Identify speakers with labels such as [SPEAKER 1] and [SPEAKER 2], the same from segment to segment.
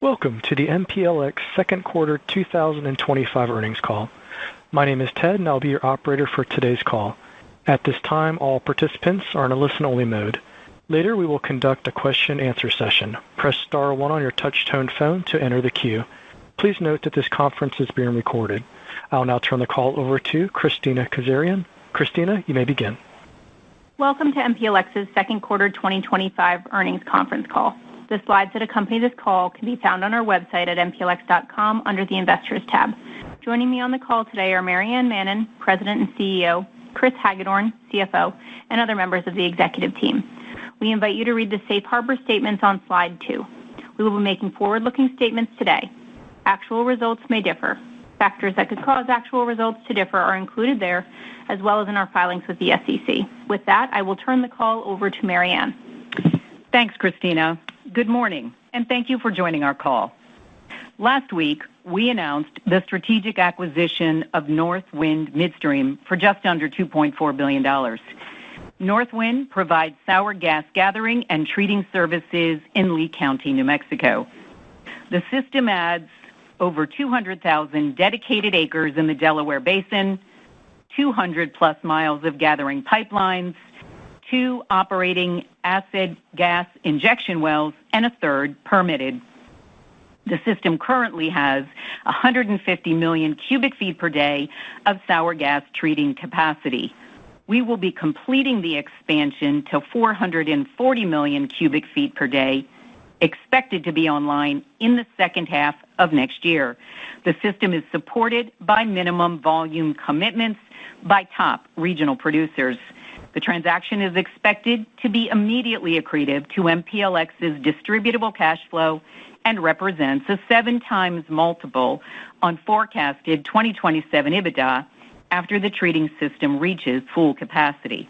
[SPEAKER 1] Welcome to the MPLX second quarter 2025 earnings call. My name is Ted and I'll be your operator for today's call. At this time, all participants are in a listen-only mode. Later, we will conduct a question-and-answer session. Press star 1 on your touch-tone phone to enter the queue. Please note that this conference is being recorded. I'll now turn the call over to Christina Kazarian. Christina, you may begin.
[SPEAKER 2] Welcome to MPLX's second quarter 2025 earnings conference call. The slides that accompany this call can be found on our website at mplx.com under the Investors tab. Joining me on the call today are Maryann Mannen, President and CEO, Chris Hagedorn, CFO, and other members of the executive team. We invite you to read the safe harbor statements on slide 2. We will be making forward-looking statements today. Actual results may differ. Factors that could cause actual results to differ are included there, as well as in our filings with the SEC. With that, I will turn the call over to Maryann.
[SPEAKER 3] Thanks, Christina. Good morning, and thank you for joining our call. Last week, we announced the strategic acquisition of Northwind Midstream for just under $2.4 billion. Northwind provides sour gas gathering and treating services in Lee County, New Mexico. The system adds over 200,000 dedicated acres in the Delaware Basin, 200-plus miles of gathering pipelines, 2 operating acid gas injection wells, and a third permitted. The system currently has 150 million cubic feet per day of sour gas treating capacity. We will be completing the expansion to 440 million cubic feet per day, expected to be online in the second half of next year. The system is supported by minimum volume commitments by top regional producers. The transaction is expected to be immediately accretive to MPLX's distributable cash flow and represents a 7 times multiple on forecasted 2027 EBITDA after the treating system reaches full capacity.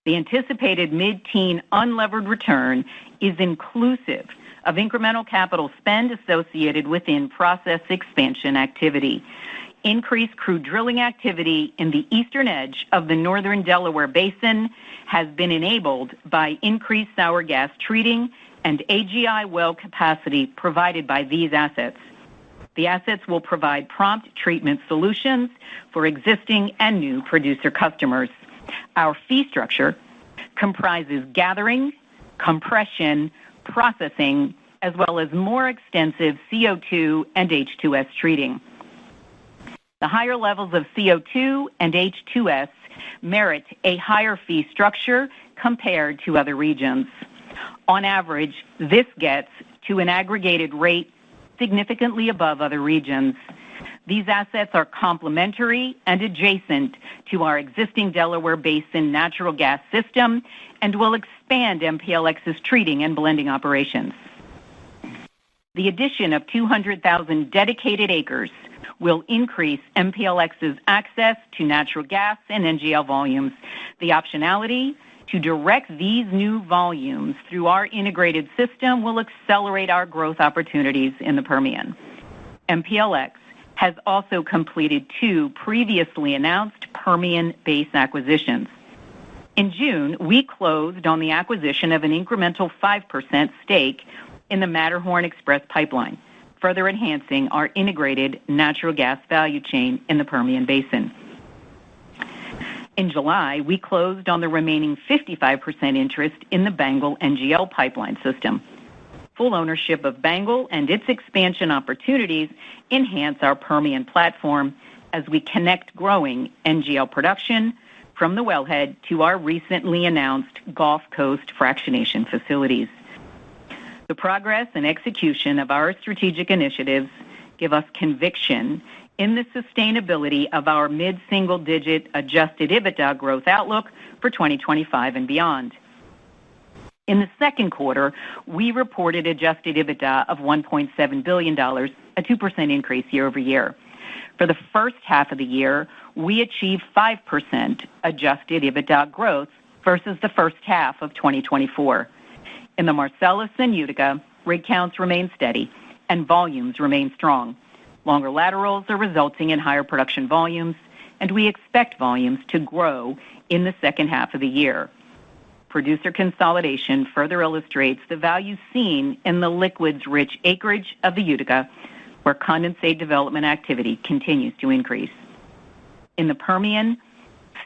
[SPEAKER 3] The anticipated mid-teen unlevered return is inclusive of incremental capital spend associated with in-process expansion activity. Increased crude drilling activity in the eastern edge of the northern Delaware Basin has been enabled by increased sour gas treating and AGI well capacity provided by these assets. The assets will provide prompt treatment solutions for existing and new producer customers. Our fee structure comprises gathering, compression, processing, as well as more extensive CO2 and H2S treating. The higher levels of CO2 and H2S merit a higher fee structure compared to other regions. On average, this gets to an aggregated rate significantly above other regions. These assets are complementary and adjacent to our existing Delaware Basin natural gas system and will expand MPLX's treating and blending operations. The addition of 200,000 dedicated acres will increase MPLX's access to natural gas and NGL volumes. The optionality to direct these new volumes through our integrated system will accelerate our growth opportunities in the Permian. MPLX has also completed 2 previously announced Permian-based acquisitions. In June, we closed on the acquisition of an incremental 5% stake in the Matterhorn Express pipeline, further enhancing our integrated natural gas value chain in the Permian Basin. In July, we closed on the remaining 55% interest in the Bengal NGL pipeline system. Full ownership of Bengal and its expansion opportunities enhance our Permian platform as we connect growing NGL production from the wellhead to our recently announced Gulf Coast fractionation facilities. The progress and execution of our strategic initiatives give us conviction in the sustainability of our mid-single-digit adjusted EBITDA growth outlook for 2025 and beyond. In the second quarter, we reported adjusted EBITDA of $1.7 billion, a 2% increase year over year. For the first half of the year, we achieved 5% adjusted EBITDA growth versus the first half of 2024. In the Marcellus and Utica, rig counts remain steady and volumes remain strong. Longer laterals are resulting in higher production volumes, and we expect volumes to grow in the second half of the year. Producer consolidation further illustrates the value seen in the liquids-rich acreage of the Utica, where condensate development activity continues to increase. In the Permian,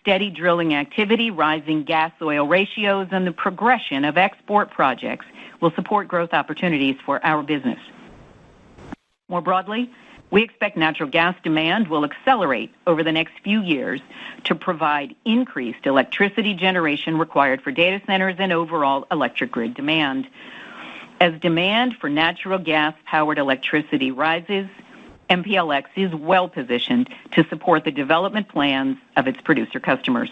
[SPEAKER 3] steady drilling activity, rising gas-oil ratios, and the progression of export projects will support growth opportunities for our business. More broadly, we expect natural gas demand will accelerate over the next few years to provide increased electricity generation required for data centers and overall electric grid demand. As demand for natural gas-powered electricity rises, MPLX is well-positioned to support the development plans of its producer customers.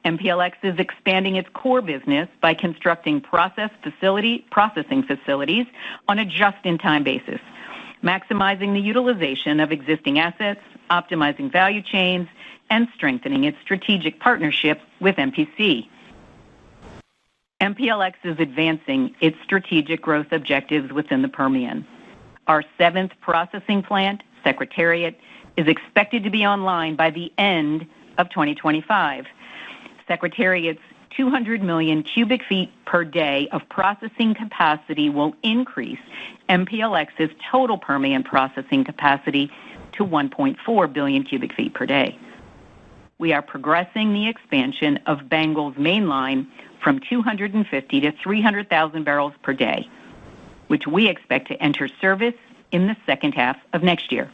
[SPEAKER 3] MPLX is expanding its core business by constructing processing facilities on a just-in-time basis, maximizing the utilization of existing assets, optimizing value chains, and strengthening its strategic partnership with MPC. MPLX is advancing its strategic growth objectives within the Permian. Our 7th processing plant, Secretariat, is expected to be online by the end of 2025. Secretariat's 200 million cubic feet per day of processing capacity will increase MPLX's total Permian processing capacity to 1.4 billion cubic feet per day. We are progressing the expansion of Bangle's mainline from 250 to 300,000 barrels per day, which we expect to enter service in the second half of next year.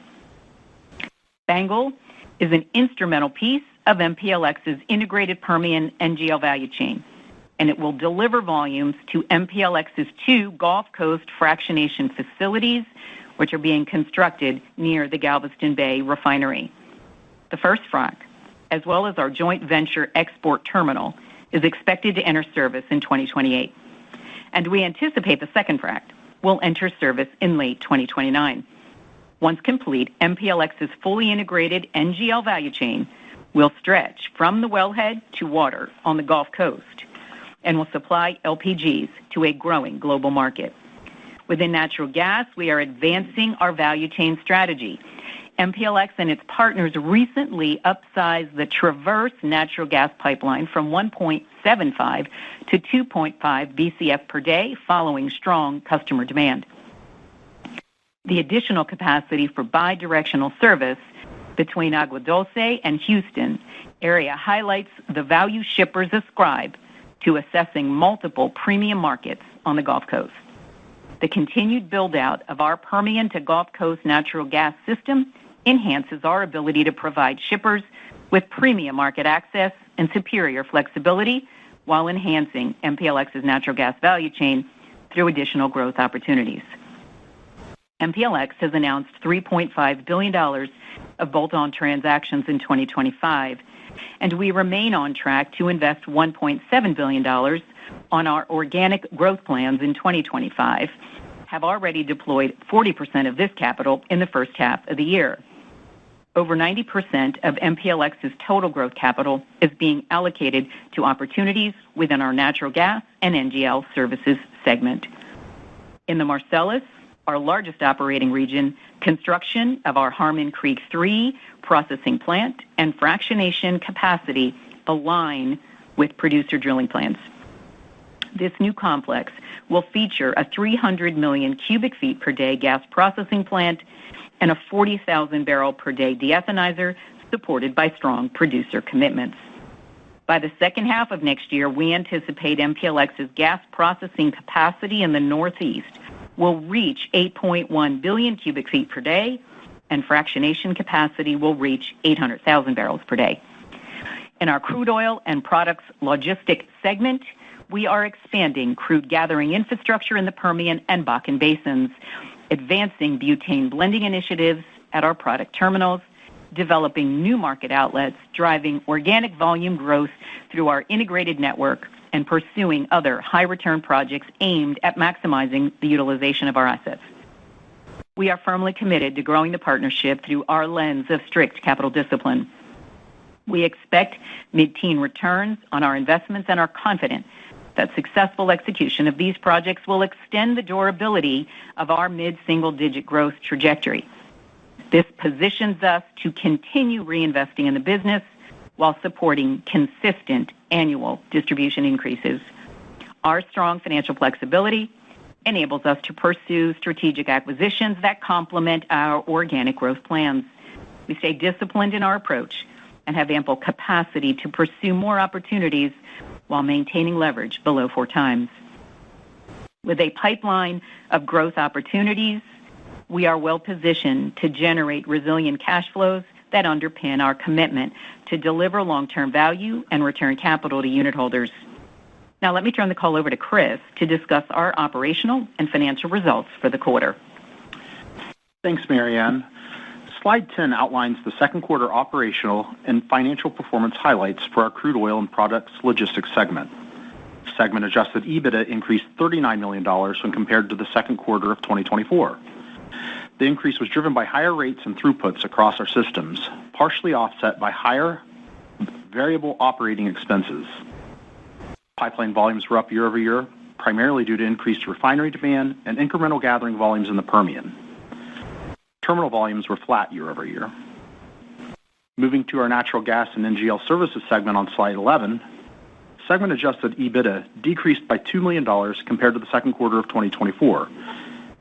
[SPEAKER 3] Bangle is an instrumental piece of MPLX's integrated Permian NGL value chain, and it will deliver volumes to MPLX's 2 Gulf Coast fractionation facilities, which are being constructed near the Galveston Bay refinery. The first frac, as well as our joint venture export terminal, is expected to enter service in 2028, and we anticipate the second frac will enter service in late 2029. Once complete, MPLX's fully integrated NGL value chain will stretch from the wellhead to water on the Gulf Coast and will supply LPGs to a growing global market. Within natural gas, we are advancing our value chain strategy. MPLX and its partners recently upsized the Traverse natural gas pipeline from 1.75 to 2.5 BCF per day following strong customer demand. The additional capacity for bidirectional service between Agua Dulce and Houston area highlights the value shippers ascribe to assessing multiple premium markets on the Gulf Coast. The continued build-out of our Permian to Gulf Coast natural gas system enhances our ability to provide shippers with premium market access and superior flexibility while enhancing MPLX's natural gas value chain through additional growth opportunities. MPLX has announced $3.5 billion of bolt-on transactions in 2025, and we remain on track to invest $1.7 billion on our organic growth plans in 2025, have already deployed 40% of this capital in the first half of the year. Over 90% of MPLX's total growth capital is being allocated to opportunities within our natural gas and NGL services segment. In the Marcellus, our largest operating region, construction of our Harmon Creek 3 processing plant and fractionation capacity align with producer drilling plans. This new complex will feature a 300 million cubic feet per day gas processing plant and a 40,000 barrel per day deethanizer supported by strong producer commitments. By the second half of next year, we anticipate MPLX's gas processing capacity in the Northeast will reach 8.1 billion cubic feet per day, and fractionation capacity will reach 800,000 barrels per day. In our crude oil and products logistics segment, we are expanding crude gathering infrastructure in the Permian and Bakken basins, advancing butane blending initiatives at our product terminals, developing new market outlets, driving organic volume growth through our integrated network, and pursuing other high-return projects aimed at maximizing the utilization of our assets. We are firmly committed to growing the partnership through our lens of strict capital discipline. We expect mid-teen returns on our investments and are confident that successful execution of these projects will extend the durability of our mid-single-digit growth trajectory. This positions us to continue reinvesting in the business while supporting consistent annual distribution increases. Our strong financial flexibility enables us to pursue strategic acquisitions that complement our organic growth plans. We stay disciplined in our approach and have ample capacity to pursue more opportunities while maintaining leverage below 4 times. With a pipeline of growth opportunities, we are well positioned to generate resilient cash flows that underpin our commitment to deliver long-term value and return capital to unit holders. Now let me turn the call over to Chris to discuss our operational and financial results for the quarter.
[SPEAKER 4] Thanks, Maryann. Slide 10 outlines the second quarter operational and financial performance highlights for our crude oil and products logistics segment. Segment adjusted EBITDA increased $39 million when compared to the second quarter of 2024. The increase was driven by higher rates and throughputs across our systems, partially offset by higher variable operating expenses. Pipeline volumes were up year over year, primarily due to increased refinery demand and incremental gathering volumes in the Permian. Terminal volumes were flat year over year. Moving to our natural gas and NGL services segment on slide 11, segment adjusted EBITDA decreased by $2 million compared to the second quarter of 2024,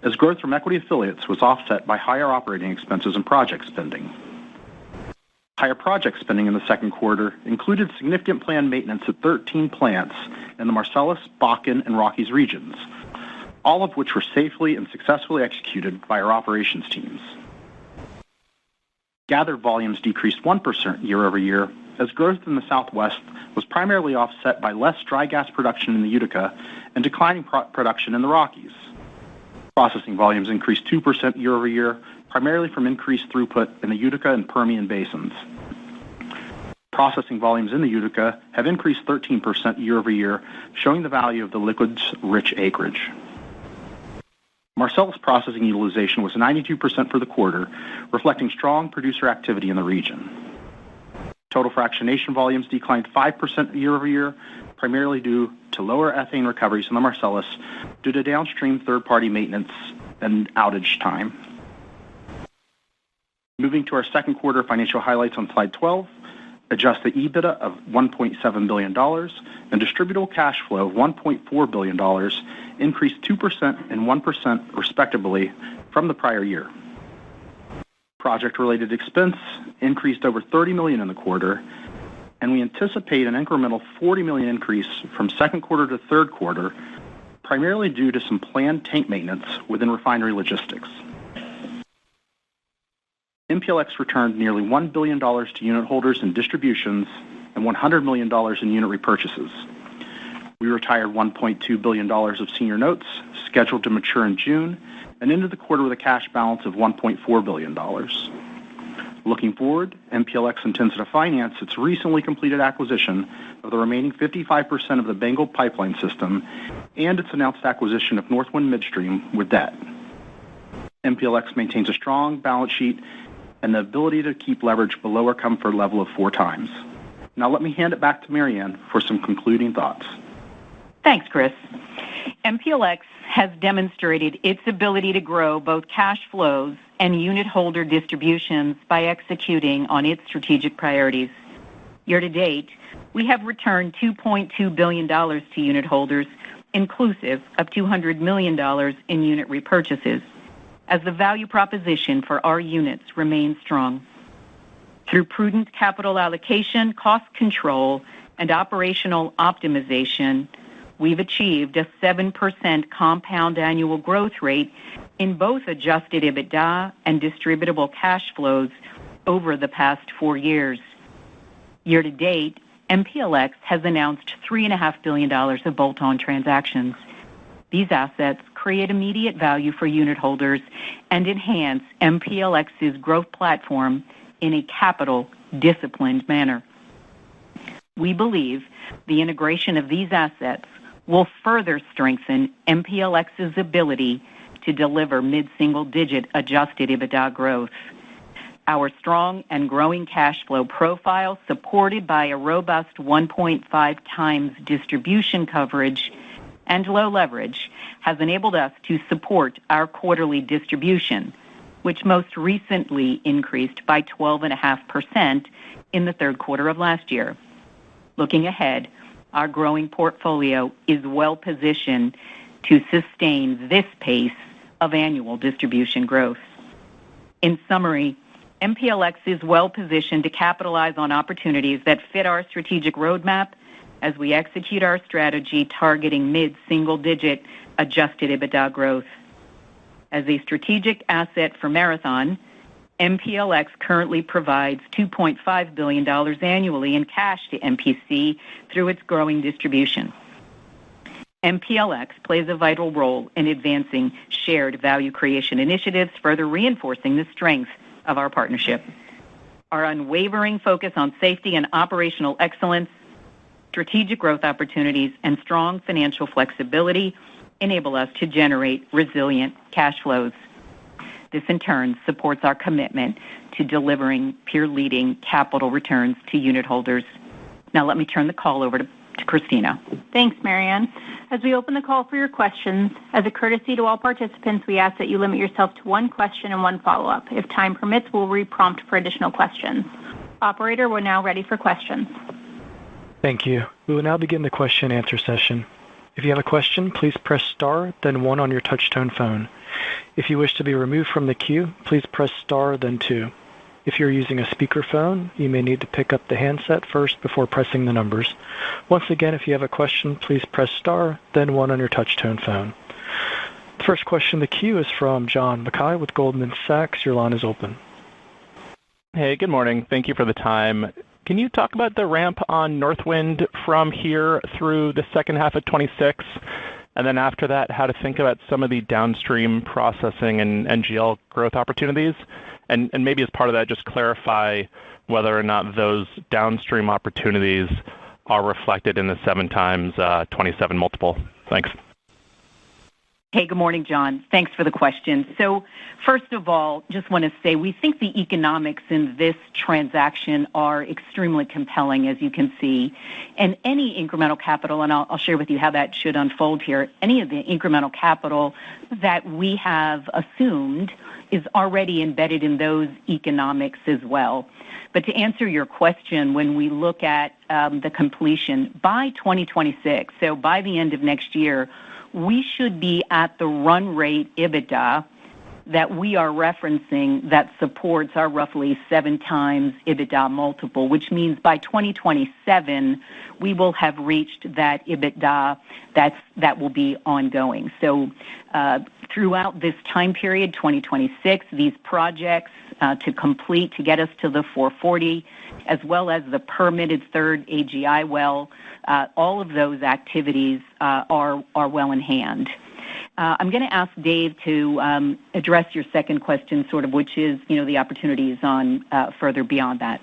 [SPEAKER 4] as growth from equity affiliates was offset by higher operating expenses and project spending. Higher project spending in the second quarter included significant planned maintenance at 13 plants in the Marcellus, Bakken, and Rockies regions, all of which were safely and successfully executed by our operations teams. Gathered volumes decreased 1% year over year, as growth in the Southwest was primarily offset by less dry gas production in the Utica and declining production in the Rockies. Processing volumes increased 2% year over year, primarily from increased throughput in the Utica and Permian basins. Processing volumes in the Utica have increased 13% year over year, showing the value of the liquids-rich acreage. Marcellus processing utilization was 92% for the quarter, reflecting strong producer activity in the region. Total fractionation volumes declined 5% year over year, primarily due to lower ethane recoveries in the Marcellus due to downstream third-party maintenance and outage time. Moving to our second quarter financial highlights on slide 12, adjusted EBITDA of $1.7 billion and distributable cash flow of $1.4 billion increased 2% and 1% respectively from the prior year. Project-related expense increased over $30 million in the quarter, and we anticipate an incremental $40 million increase from second quarter to third quarter, primarily due to some planned tank maintenance within refinery logistics. MPLX returned nearly $1 billion to unit holders in distributions and $100 million in unit repurchases. We retired $1.2 billion of senior notes scheduled to mature in June and ended the quarter with a cash balance of $1.4 billion. Looking forward, MPLX intends to finance its recently completed acquisition of the remaining 55% of the Bengal pipeline system and its announced acquisition of Northwind Midstream with debt. MPLX maintains a strong balance sheet and the ability to keep leverage below our comfort level of 4 times. Now let me hand it back to Maryann for some concluding thoughts.
[SPEAKER 3] Thanks, Chris. MPLX has demonstrated its ability to grow both cash flows and unit holder distributions by executing on its strategic priorities. Year to date, we have returned $2.2 billion to unit holders, inclusive of $200 million in unit repurchases, as the value proposition for our units remains strong. Through prudent capital allocation, cost control, and operational optimization, we've achieved a 7% compound annual growth rate in both adjusted EBITDA and distributable cash flows over the past 4 years. Year to date, MPLX has announced $3.5 billion of bolt-on transactions. These assets create immediate value for unit holders and enhance MPLX's growth platform in a capital-disciplined manner. We believe the integration of these assets will further strengthen MPLX's ability to deliver mid-single-digit adjusted EBITDA growth. Our strong and growing cash flow profile, supported by a robust 1.5 times distribution coverage and low leverage, has enabled us to support our quarterly distribution which most recently increased by 12.5% in the third quarter of last year. Looking ahead, our growing portfolio is well positioned to sustain this pace of annual distribution growth. In summary, MPLX is well positioned to capitalize on opportunities that fit our strategic roadmap as we execute our strategy targeting mid-single-digit adjusted EBITDA growth. As a strategic asset for Marathon, MPLX currently provides $2.5 billion annually in cash to MPC through its growing distribution. MPLX plays a vital role in advancing shared value creation initiatives, further reinforcing the strength of our partnership. Our unwavering focus on safety and operational excellence, strategic growth opportunities, and strong financial flexibility enable us to generate resilient cash flows. This, in turn, supports our commitment to delivering peer-leading capital returns to unit holders. Now let me turn the call over to Christina.
[SPEAKER 2] Thanks, Marianne. As we open the call for your questions, as a courtesy to all participants, we ask that you limit yourself to one question and one follow-up. If time permits, we'll re-prompt for additional questions. Operator, we're now ready for questions.
[SPEAKER 1] Thank you. We will now begin the question and answer session. If you have a question, please press star, then 1 on your touch-tone phone. If you wish to be removed from the queue, please press star, then 2. If you're using a speakerphone, you may need to pick up the handset first before pressing the numbers. Once again, if you have a question, please press star, then 1 on your touch-tone phone. The first question in the queue is from John Mackay with Goldman Sachs. Your line is open.
[SPEAKER 5] Hey, good morning. Thank you for the time. Can you talk about the ramp on Northwind from here through the second half of 26? And then after that, how to think about some of the downstream processing and NGL growth opportunities? And maybe as part of that, just clarify whether or not those downstream opportunities are reflected in the 7x 27 multiple. Thanks.
[SPEAKER 3] Hey, good morning, John. Thanks for the question. So first of all, just want to say we think the economics in this transaction are extremely compelling, as you can see. And any incremental capital, and I'll share with you how that should unfold here, any of the incremental capital that we have assumed is already embedded in those economics as well. But to answer your question, when we look at the completion, by 2026, so by the end of next year, we should be at the run rate EBITDA that we are referencing that supports our roughly 7x EBITDA multiple, which means by 2027, we will have reached that EBITDA that will be ongoing. So throughout this time period, 2026, these projects to complete, to get us to the 440, as well as the permitted third AGI well, all of those activities are well in hand. I'm going to ask Dave to address your second question, sort of, which is, the opportunities on further beyond that.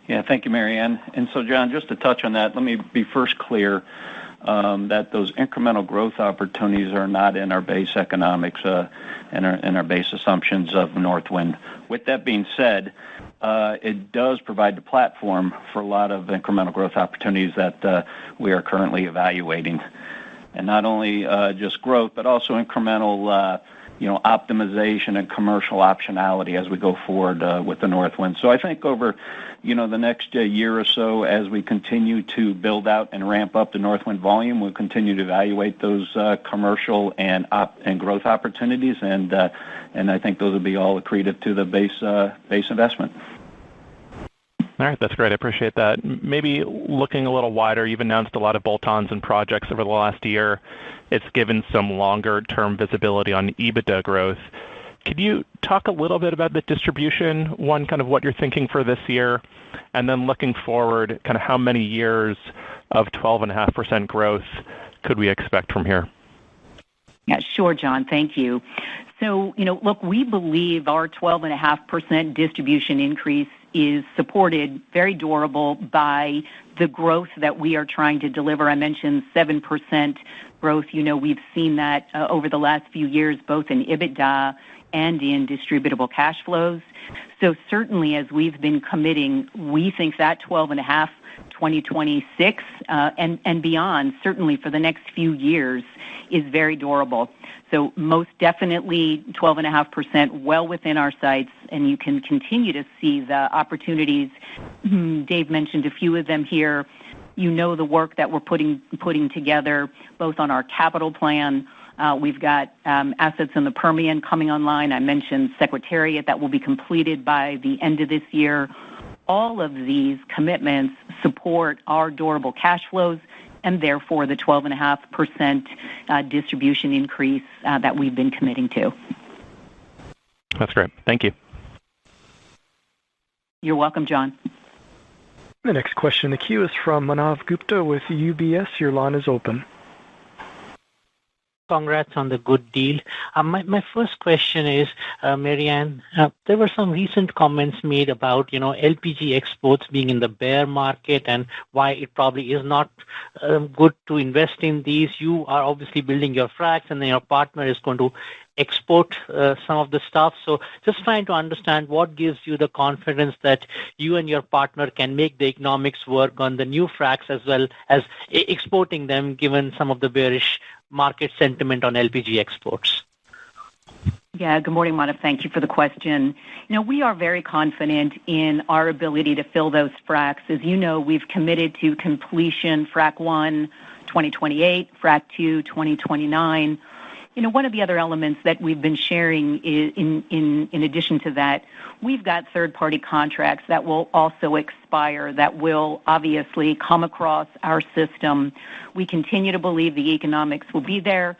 [SPEAKER 6] Yeah, thank you, Marianne. And so, John, just to touch on that, let me be first clear that those incremental growth opportunities are not in our base economics and our base assumptions of Northwind. With that being said, it does provide the platform for a lot of incremental growth opportunities that we are currently evaluating. And not only just growth, but also incremental, optimization and commercial optionality as we go forward with the Northwind. So I think over, the next year or so, as we continue to build out and ramp up the Northwind volume, we'll continue to evaluate those commercial and growth opportunities, and I think those will be all accretive to the base investment.
[SPEAKER 5] All right, that's great. I appreciate that. Maybe looking a little wider, you've announced a lot of bolt-ons and projects over the last year. It's given some longer-term visibility on EBITDA growth. Could you talk a little bit about the distribution, one, kind of what you're thinking for this year, and then looking forward, kind of how many years of 12.5% growth could we expect from here?
[SPEAKER 3] Yeah, sure, John. Thank you. So, look, we believe our 12.5% distribution increase is supported, very durable, by the growth that we are trying to deliver. I mentioned 7% growth. We've seen that over the last few years, both in EBITDA and in distributable cash flows. So certainly, as we've been committing, we think that 12.5 2026 and beyond, certainly for the next few years, is very durable. So most definitely 12.5% well within our sights, and you can continue to see the opportunities. Dave mentioned a few of them here. You know the work that we're putting together, both on our capital plan. We've got assets in the Permian coming online. I mentioned Secretariat that will be completed by the end of this year. All of these commitments support our durable cash flows and therefore the 12.5% distribution increase that we've been committing to.
[SPEAKER 5] That's great. Thank you.
[SPEAKER 3] You're welcome, John.
[SPEAKER 1] The next question in the queue is from Manav Gupta with UBS. Your line is open.
[SPEAKER 7] Congrats on the good deal. My first question is, Marianne, there were some recent comments made about, LPG exports being in the bear market and why it probably is not good to invest in these. You are obviously building your fracs, and then your partner is going to export some of the stuff. So just trying to understand what gives you the confidence that you and your partner can make the economics work on the new fracs as well as exporting them, given some of the bearish market sentiment on LPG exports.
[SPEAKER 3] Yeah, good morning, Manav. Thank you for the question. We are very confident in our ability to fill those fracs. As you know, we've committed to completion frac 1, 2028, frac 2, 2029. One of the other elements that we've been sharing is, in addition to that, we've got third-party contracts that will also expire, that will obviously come across our system. We continue to believe the economics will be there.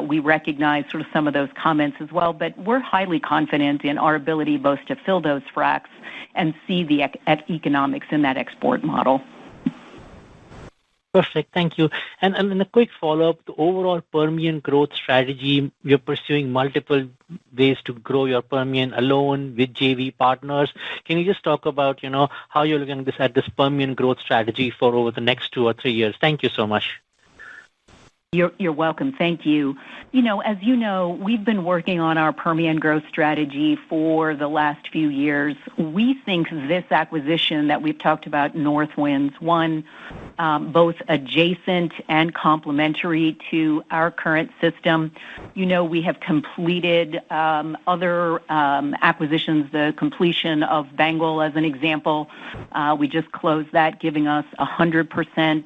[SPEAKER 3] We recognize sort of some of those comments as well, but we're highly confident in our ability both to fill those fracs and see the economics in that export model.
[SPEAKER 7] Perfect. Thank you. And then a quick follow-up, the overall Permian growth strategy, you're pursuing multiple ways to grow your Permian alone with JV partners. Can you just talk about, how you're looking at this Permian growth strategy for over the next 2 or 3 years? Thank you so much.
[SPEAKER 3] You're welcome. Thank you. As you know, we've been working on our Permian growth strategy for the last few years. We think this acquisition that we've talked about, Northwind's, one, both adjacent and complementary to our current system. We have completed other acquisitions, the completion of Bengal as an example. We just closed that, giving us 100%.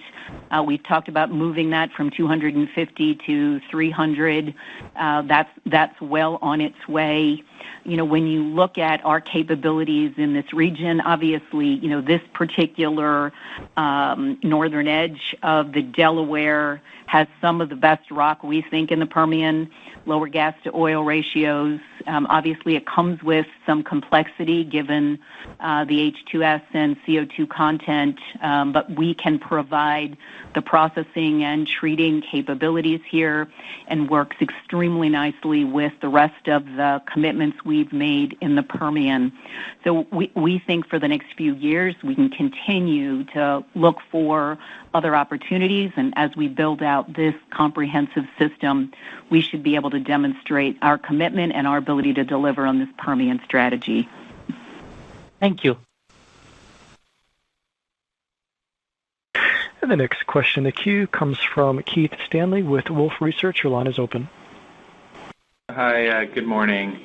[SPEAKER 3] We've talked about moving that from 250 to 300. That's well on its way. When you look at our capabilities in this region, obviously, this particular northern edge of the Delaware has some of the best rock, we think, in the Permian, lower gas to oil ratios. Obviously, it comes with some complexity given the H2S and CO2 content, but we can provide the processing and treating capabilities here and works extremely nicely with the rest of the commitments we've made in the Permian. So we think for the next few years we can continue to look for other opportunities, and as we build out this comprehensive system, we should be able to demonstrate our commitment and our ability to deliver on this Permian strategy.
[SPEAKER 7] Thank you.
[SPEAKER 1] And the next question in the queue comes from Keith Stanley with Wolfe Research. Your line is open.
[SPEAKER 8] Hi, good morning.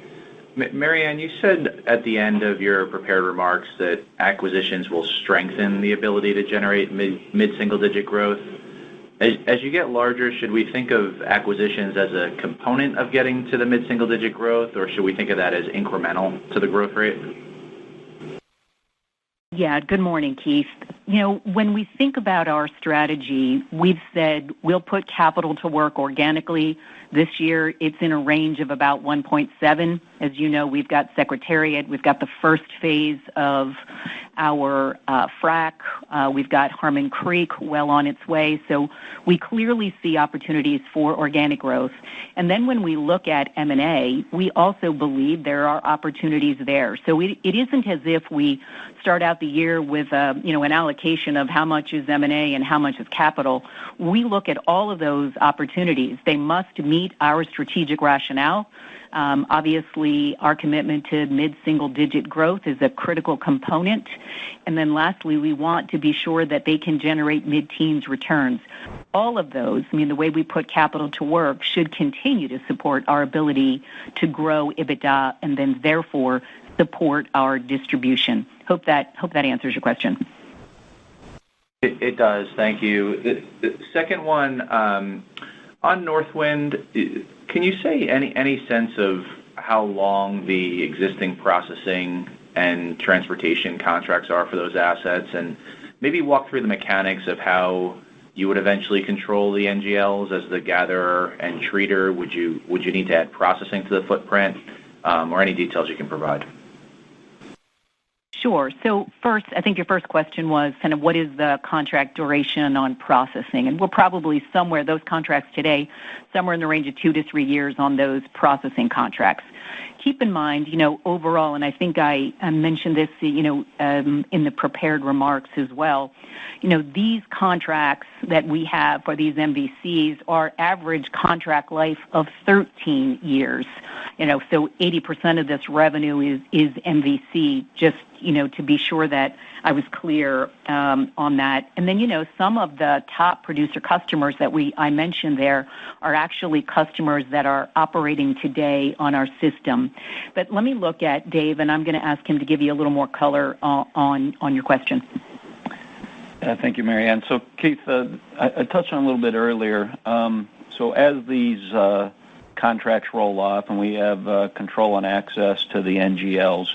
[SPEAKER 8] Marianne, you said at the end of your prepared remarks that acquisitions will strengthen the ability to generate mid-single-digit growth. As you get larger, should we think of acquisitions as a component of getting to the mid-single-digit growth, or should we think of that as incremental to the growth rate?
[SPEAKER 3] Yeah, good morning, Keith. When we think about our strategy, we've said we'll put capital to work organically. This year, it's in a range of about 1.7. As you know, we've got Secretariat. We've got the first phase of our frac. We've got Harmon Creek well on its way. So we clearly see opportunities for organic growth. And then when we look at M&A, we also believe there are opportunities there. So it isn't as if we start out the year with an allocation allocation of how much is M&A and how much is capital, we look at all of those opportunities. They must meet our strategic rationale. Obviously, our commitment to mid-single-digit growth is a critical component. And then lastly, we want to be sure that they can generate mid-teens returns. All of those, the way we put capital to work should continue to support our ability to grow EBITDA and then therefore support our distribution. Hope that answers your question.
[SPEAKER 8] It does. Thank you. The second one, on Northwind, can you say any sense of how long the existing processing and transportation contracts are for those assets, and maybe walk through the mechanics of how you would eventually control the NGLs as the gatherer and treater? Would you need to add processing to the footprint, or any details you can provide?
[SPEAKER 3] Sure. So first, I think your first question was kind of what is the contract duration on processing? And we're probably somewhere, those contracts today, somewhere in the range of 2 to 3 years on those processing contracts. Keep in mind, overall, and I think I mentioned this, in the prepared remarks as well, these contracts that we have for these MVCs are average contract life of 13 years. So 80% of this revenue is MVC, just, to be sure that I was clear on that. And then, some of the top producer customers that I mentioned there are actually customers that are operating today on our system. But let me look at Dave, and I'm going to ask him to give you a little more color on your question.
[SPEAKER 6] Thank you, Marianne. So, Keith, I touched on a little bit earlier. So as these contracts roll off and we have control and access to the NGLs,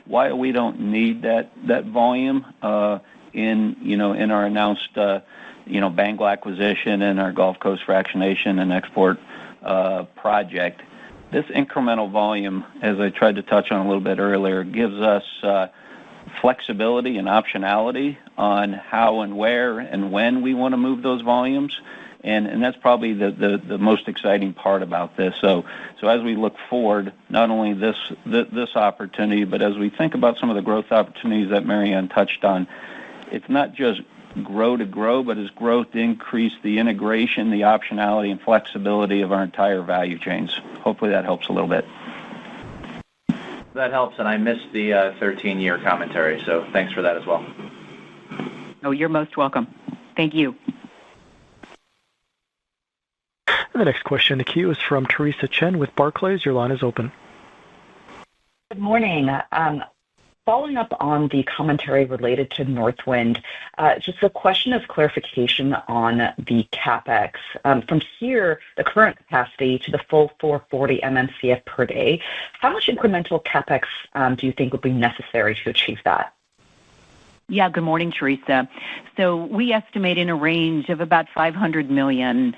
[SPEAKER 6] while we don't need that volume in our announced Bengal acquisition and our Gulf Coast fractionation and export project, this incremental volume, as I tried to touch on a little bit earlier, gives us flexibility and optionality on how and where and when we want to move those volumes. And that's probably the most exciting part about this. So as we look forward, not only this opportunity, but as we think about some of the growth opportunities that Marianne touched on, it's not just grow to grow, but as growth increase the integration, the optionality, and flexibility of our entire value chains. Hopefully that helps a little bit.
[SPEAKER 8] That helps, and I missed the 13-year commentary, so thanks for that as well.
[SPEAKER 3] Oh, you're most welcome. Thank you.
[SPEAKER 1] And the next question in the queue is from Teresa Chen with Barclays. Your line is open.
[SPEAKER 9] Good morning. Following up on the commentary related to Northwind, just a question of clarification on the CapEx. From here, the current capacity to the full 440 MMCF per day, how much incremental CapEx do you think would be necessary to achieve that?
[SPEAKER 3] Yeah, good morning, Teresa. So we estimate in a range of about $500 million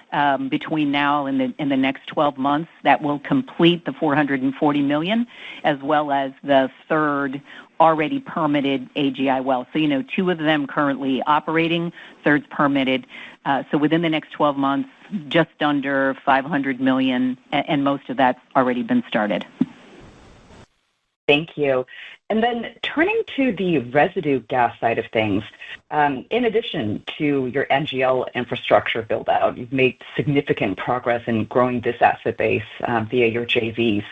[SPEAKER 3] between now and the next 12 months that will complete the $440 million, as well as the third already permitted AGI well. So, 2 of them currently operating, third's permitted. So within the next 12 months, just under $500 million, and most of that's already been started.
[SPEAKER 9] Thank you. And then turning to the residue gas side of things, in addition to your NGL infrastructure build-out, you've made significant progress in growing this asset base via your JVs.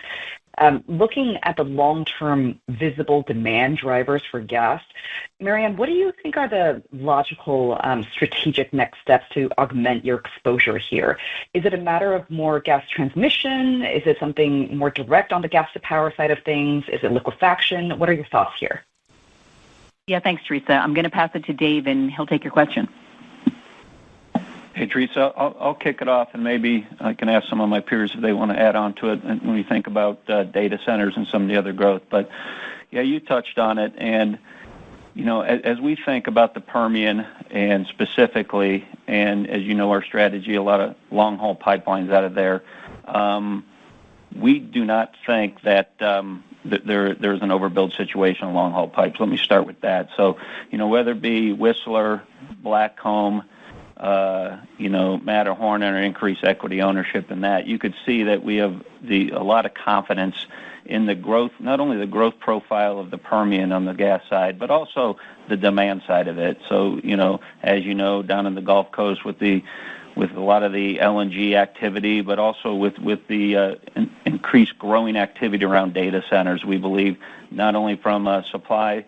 [SPEAKER 9] Looking at the long-term visible demand drivers for gas, Marianne, what do you think are the logical strategic next steps to augment your exposure here? Is it a matter of more gas transmission? Is it something more direct on the gas-to-power side of things? Is it liquefaction? What are your thoughts here?
[SPEAKER 3] Yeah, thanks, Teresa. I'm going to pass it to Dave, and he'll take your question.
[SPEAKER 6] Hey, Teresa, I'll kick it off, and maybe I can ask some of my peers if they want to add on to it when we think about data centers and some of the other growth. But, yeah, you touched on it, and, as we think about the Permian and specifically, and as you know our strategy, a lot of long-haul pipelines out of there, we do not think that there's an overbuild situation on long-haul pipes. Let me start with that. So, whether it be Whistler, Blackcomb, Matterhorn and our increased equity ownership in that, you could see that we have a lot of confidence in the growth, not only the growth profile of the Permian on the gas side, but also the demand side of it. So, as you know, down in the Gulf Coast with a lot of the LNG activity, but also with the increased growing activity around data centers, we believe not only from a supply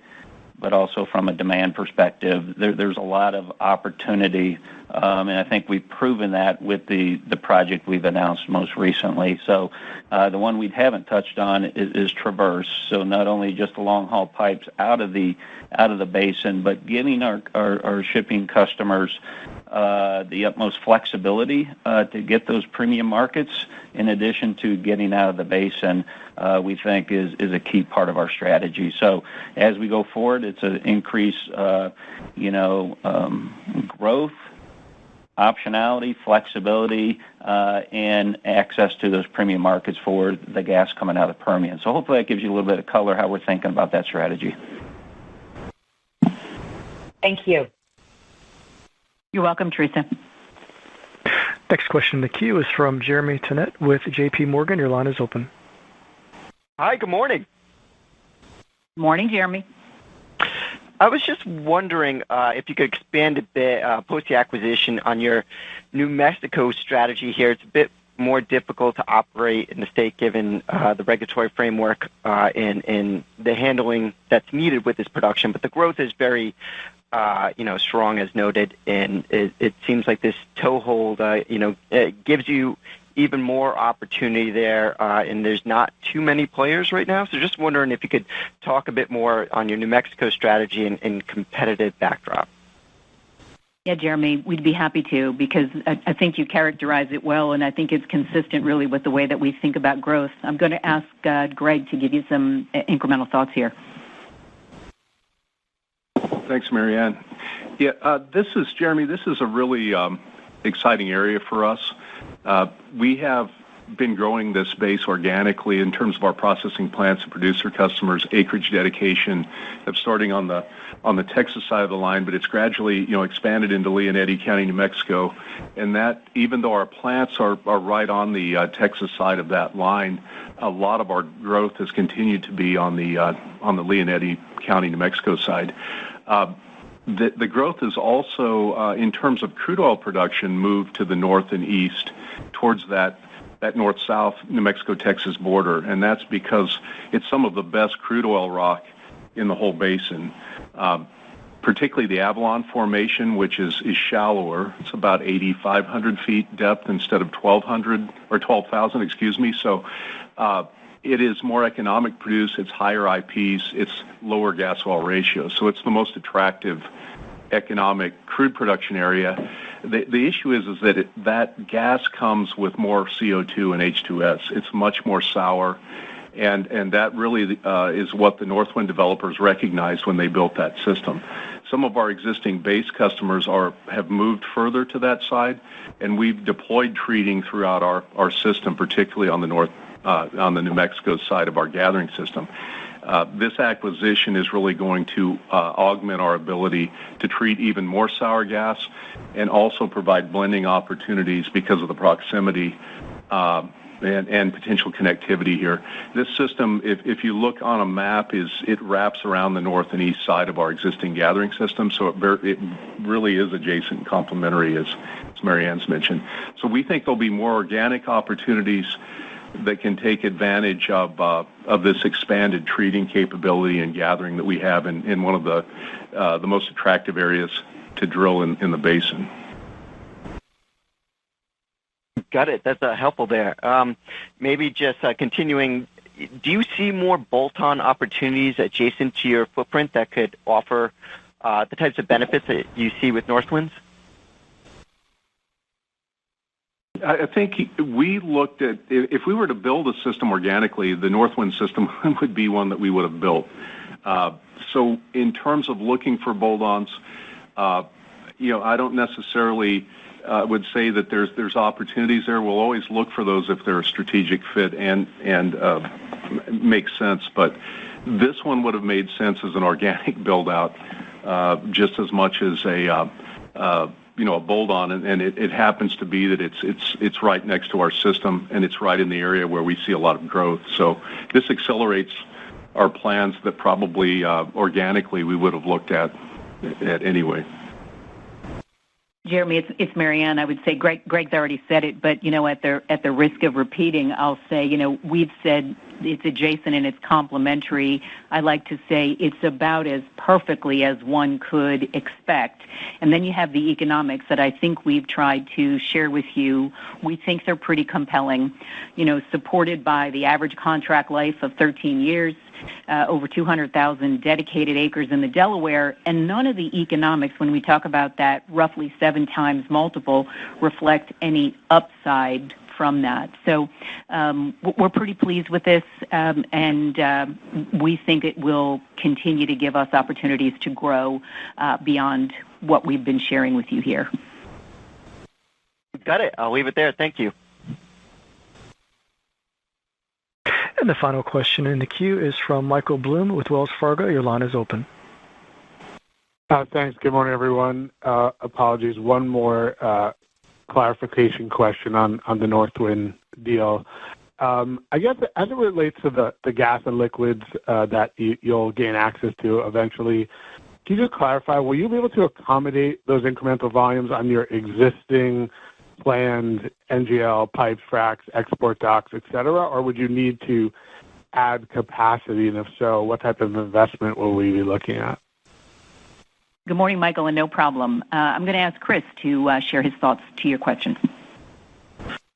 [SPEAKER 6] but also from a demand perspective, there's a lot of opportunity, and I think we've proven that with the project we've announced most recently. So the one we haven't touched on is Traverse. So not only just the long haul pipes out of the basin, but giving our shipping customers the utmost flexibility to get those premium markets, in addition to getting out of the basin, we think is a key part of our strategy. So as we go forward, it's an increase, growth, optionality, flexibility, and access to those premium markets for the gas coming out of the Permian. So hopefully that gives you a little bit of color how we're thinking about that strategy.
[SPEAKER 9] Thank you.
[SPEAKER 3] You're welcome, Teresa.
[SPEAKER 1] Next question in the queue is from Jeremy Tonet with J.P. Morgan. Your line is open.
[SPEAKER 10] Hi, good morning.
[SPEAKER 3] Morning, Jeremy.
[SPEAKER 10] I was just wondering if you could expand a bit post the acquisition on your New Mexico strategy here. It's a bit more difficult to operate in the state given the regulatory framework and the handling that's needed with this production, but the growth is very strong as noted, and it seems like this toehold, it gives you even more opportunity there, and there's not too many players right now. So just wondering if you could talk a bit more on your New Mexico strategy and competitive backdrop.
[SPEAKER 3] Yeah, Jeremy, we'd be happy to, because I think you characterize it well, and I think it's consistent really with the way that we think about growth. I'm going to ask Greg to give you some incremental thoughts here.
[SPEAKER 11] Thanks, Marianne. Yeah, Jeremy, this is a really exciting area for us. We have been growing this base organically in terms of our processing plants and producer customers, acreage dedication, starting on the Texas side of the line, but it's gradually expanded into Lee and Eddy County, New Mexico, and that even though our plants are right on the Texas side of that line, a lot of our growth has continued to be on the Lee and Eddy County, New Mexico side. The growth is also, in terms of crude oil production, moved to the north and east towards that north-south New Mexico-Texas border, and that's because it's some of the best crude oil rock in the whole basin, particularly the Avalon Formation, which is shallower. It's about 8,500 feet depth instead of 1,200 or 12,000, excuse me. So it is more economic to produce, it's higher IPs, it's lower gas oil ratio. So it's the most attractive economic crude production area. The issue is that that gas comes with more CO2 and H2S. It's much more sour, and that really is what the Northwind developers recognized when they built that system. Some of our existing base customers have moved further to that side, and we've deployed treating throughout our system, particularly on the New Mexico side of our gathering system. This acquisition is really going to augment our ability to treat even more sour gas and also provide blending opportunities because of the proximity and potential connectivity here. This system, if you look on a map, it wraps around the north and east side of our existing gathering system, so it really is adjacent and complementary, as Marianne's mentioned. So we think there'll be more organic opportunities that can take advantage of this expanded treating capability and gathering that we have in one of the most attractive areas to drill in the basin.
[SPEAKER 10] Got it. That's helpful there. Maybe just continuing, do you see more bolt-on opportunities adjacent to your footprint that could offer the types of benefits that you see with Northwind's?
[SPEAKER 11] I think we looked at, if we were to build a system organically, the Northwind system would be one that we would have built. So in terms of looking for bolt-ons, I don't necessarily would say that there's opportunities there. We'll always look for those if they're a strategic fit and make sense. But this one would have made sense as an organic build-out, just as much as a a bolt-on, and it happens to be that it's right next to our system, and it's right in the area where we see a lot of growth. So this accelerates our plans that probably organically we would have looked at anyway.
[SPEAKER 3] Jeremy, it's Marianne. I would say Greg's already said it, but at the risk of repeating, I'll say we've said it's adjacent and it's complementary. I like to say it's about as perfectly as one could expect. And then you have the economics that I think we've tried to share with you. We think they're pretty compelling, supported by the average contract life of 13 years. Over 200,000 dedicated acres in the Delaware, and none of the economics, when we talk about that roughly 7 times multiple, reflect any upside from that. So we're pretty pleased with this, and we think it will continue to give us opportunities to grow beyond what we've been sharing with you here.
[SPEAKER 10] Got it. I'll leave it there. Thank you.
[SPEAKER 1] And the final question in the queue is from Michael Bloom with Wells Fargo. Your line is open.
[SPEAKER 12] Thanks. Good morning, everyone. Apologies. One more clarification question on the Northwind deal. I guess as it relates to the gas and liquids that you'll gain access to eventually, can you just clarify, will you be able to accommodate those incremental volumes on your existing planned NGL pipes, fracs, export docks, et cetera, or would you need to add capacity? And if so, what type of investment will we be looking at?
[SPEAKER 3] Good morning, Michael, and no problem. I'm going to ask Chris to share his thoughts to your question.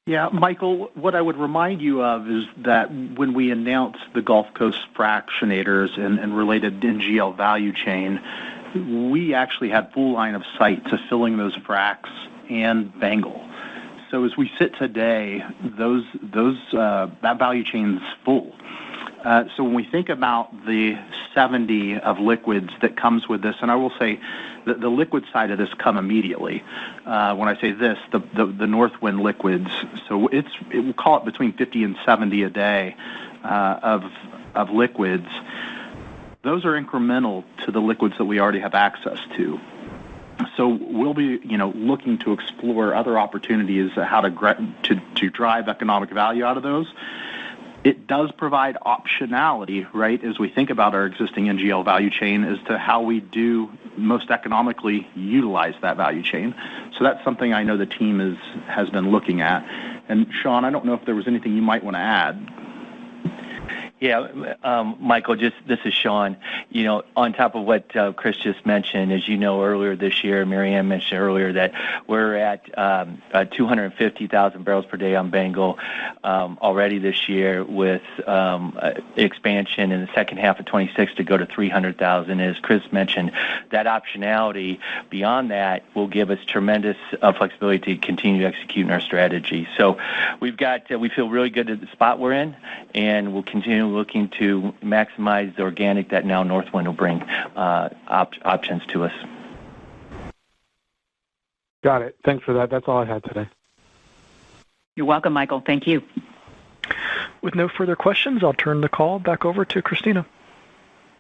[SPEAKER 4] Yeah, Michael, what I would remind you of is that when we announced the Gulf Coast fractionators and related NGL value chain, we actually had full line of sight to filling those fracs and Bengal. So as we sit today, that value chain is full. So when we think about the 70 of liquids that comes with this, and I will say that the liquid side of this come immediately. When I say this, the Northwind liquids, so we'll call it between 50 and 70 a day of liquids. Those are incremental to the liquids that we already have access to. So we'll be, looking to explore other opportunities how to drive economic value out of those. It does provide optionality, right, as we think about our existing NGL value chain as to how we do most economically utilize that value chain. So that's something I know the team has been looking at. And Sean, I don't know if there was anything you might want to add.
[SPEAKER 13] Yeah, Michael, this is Sean. On top of what Chris just mentioned, as you know, earlier this year, Marianne mentioned earlier that we're at 250,000 barrels per day on Bengal already this year with expansion in the second half of 26 to go to 300,000. As Chris mentioned, that optionality beyond that will give us tremendous flexibility to continue executing our strategy. So we feel really good at the spot we're in, and we'll continue looking to maximize the organic that now Northwind will bring options to us.
[SPEAKER 12] Got it. Thanks for that. That's all I had today.
[SPEAKER 3] You're welcome, Michael. Thank you.
[SPEAKER 1] With no further questions, I'll turn the call back over to Christina.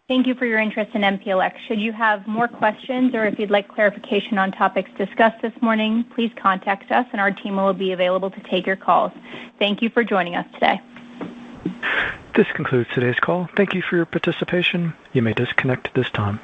[SPEAKER 2] Thank you for your interest in MPLX. Should you have more questions or if you'd like clarification on topics discussed this morning, please contact us and our team will be available to take your calls. Thank you for joining us today.
[SPEAKER 1] This concludes today's call. Thank you for your participation. You may disconnect at this time.